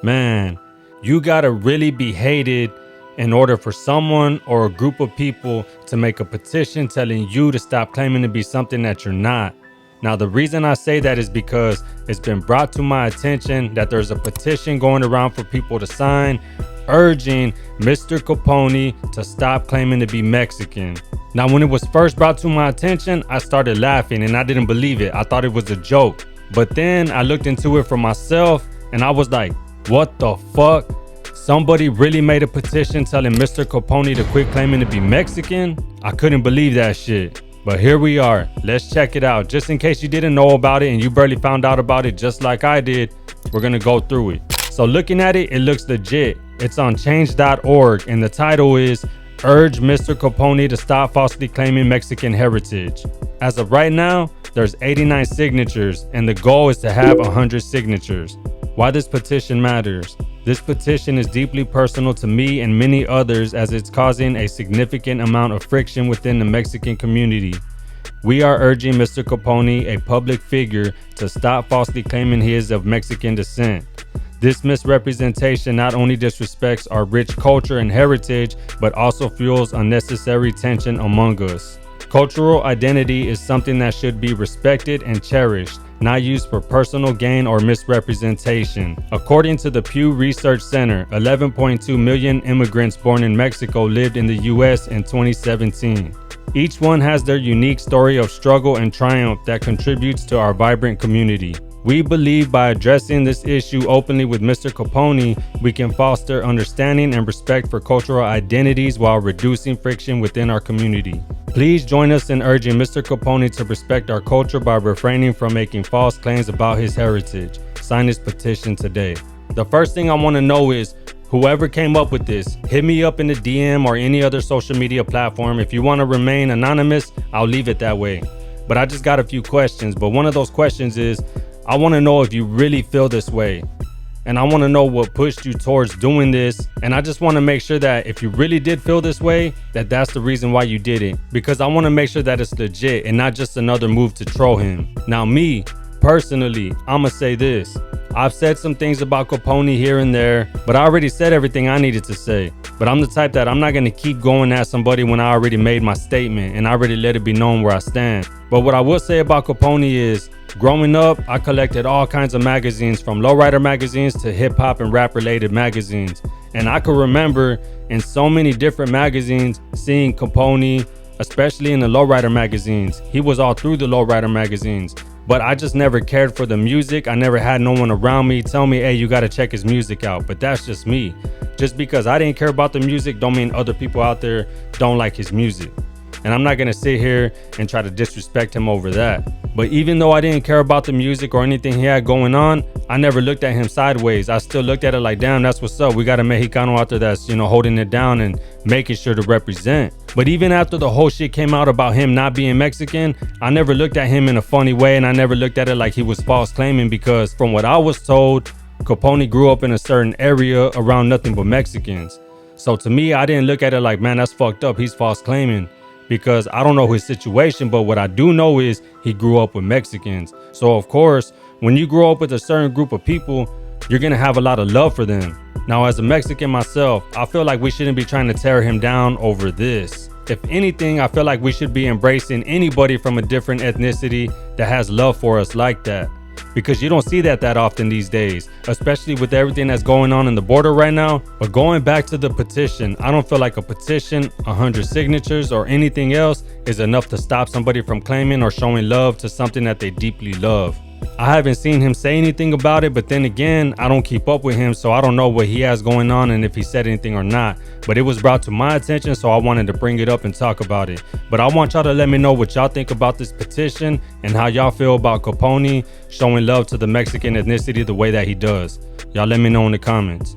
Man, you gotta really be hated in order for someone or a group of people to make a petition telling you to stop claiming to be something that you're not. Now, the reason I say that is because it's been brought to my attention that there's a petition going around for people to sign urging Mr. Capone to stop claiming to be Mexican. Now, when it was first brought to my attention, I started laughing and I didn't believe it. I thought it was a joke. But then I looked into it for myself and I was like, what the fuck? Somebody really made a petition telling Mr. Capone to quit claiming to be Mexican? I couldn't believe that shit. But here we are. Let's check it out. Just in case you didn't know about it and you barely found out about it just like I did, we're gonna go through it. So looking at it, it looks legit. It's on change.org and the title is Urge Mr. Capone to Stop Falsely Claiming Mexican Heritage. As of right now, there's 89 signatures and the goal is to have 100 signatures. Why this petition matters. This petition is deeply personal to me and many others as it's causing a significant amount of friction within the Mexican community. We are urging Mr. Capone, a public figure, to stop falsely claiming he is of Mexican descent. This misrepresentation not only disrespects our rich culture and heritage, but also fuels unnecessary tension among us. Cultural identity is something that should be respected and cherished, not used for personal gain or misrepresentation. According to the Pew Research Center, 11.2 million immigrants born in Mexico lived in the U.S. in 2017. Each one has their unique story of struggle and triumph that contributes to our vibrant community. We believe by addressing this issue openly with Mr. Capone, we can foster understanding and respect for cultural identities while reducing friction within our community. Please join us in urging Mr. Capone to respect our culture by refraining from making false claims about his heritage. Sign this petition today. The first thing I want to know is, whoever came up with this, hit me up in the DM or any other social media platform. If you want to remain anonymous, I'll leave it that way. But I just got a few questions. But one of those questions is, I want to know if you really feel this way. And I want to know what pushed you towards doing this. And I just want to make sure that if you really did feel this way, that's the reason why you did it. Because I want to make sure that it's legit and not just another move to troll him. Now me, personally, I'ma say this. I've said some things about Capone here and there, but I already said everything I needed to say. But I'm the type that I'm not going to keep going at somebody when I already made my statement and I already let it be known where I stand. But what I will say about Capone is, growing up, I collected all kinds of magazines, from lowrider magazines to hip hop and rap related magazines. And I could remember in so many different magazines seeing Capone, especially in the lowrider magazines. He was all through the lowrider magazines. But I just never cared for the music. I never had no one around me tell me, hey, you gotta check his music out. But that's just me. Just because I didn't care about the music don't mean other people out there don't like his music. And I'm not gonna sit here and try to disrespect him over that. But even though I didn't care about the music or anything he had going on, I never looked at him sideways. I still looked at it like, damn, that's what's up. We got a Mexicano out there that's, holding it down and making sure to represent. But even after the whole shit came out about him not being Mexican, I never looked at him in a funny way, and I never looked at it like he was false claiming, because from what I was told, Capone grew up in a certain area around nothing but Mexicans. So to me, I didn't look at it like, man, that's fucked up, he's false claiming. Because I don't know his situation, but what I do know is he grew up with Mexicans. So of course, when you grow up with a certain group of people, you're gonna have a lot of love for them. Now, as a Mexican myself, I feel like we shouldn't be trying to tear him down over this. If anything, I feel like we should be embracing anybody from a different ethnicity that has love for us like that. Because you don't see that often these days, especially with everything that's going on in the border right now. But going back to the petition, I don't feel like a petition, 100 signatures, or anything else is enough to stop somebody from claiming or showing love to something that they deeply love. I haven't seen him say anything about it, but then again, I don't keep up with him, so I don't know what he has going on and if he said anything or not. But it was brought to my attention, so I wanted to bring it up and talk about it. But I want y'all to let me know what y'all think about this petition and how y'all feel about Capone showing love to the Mexican ethnicity the way that he does. Y'all let me know in the comments.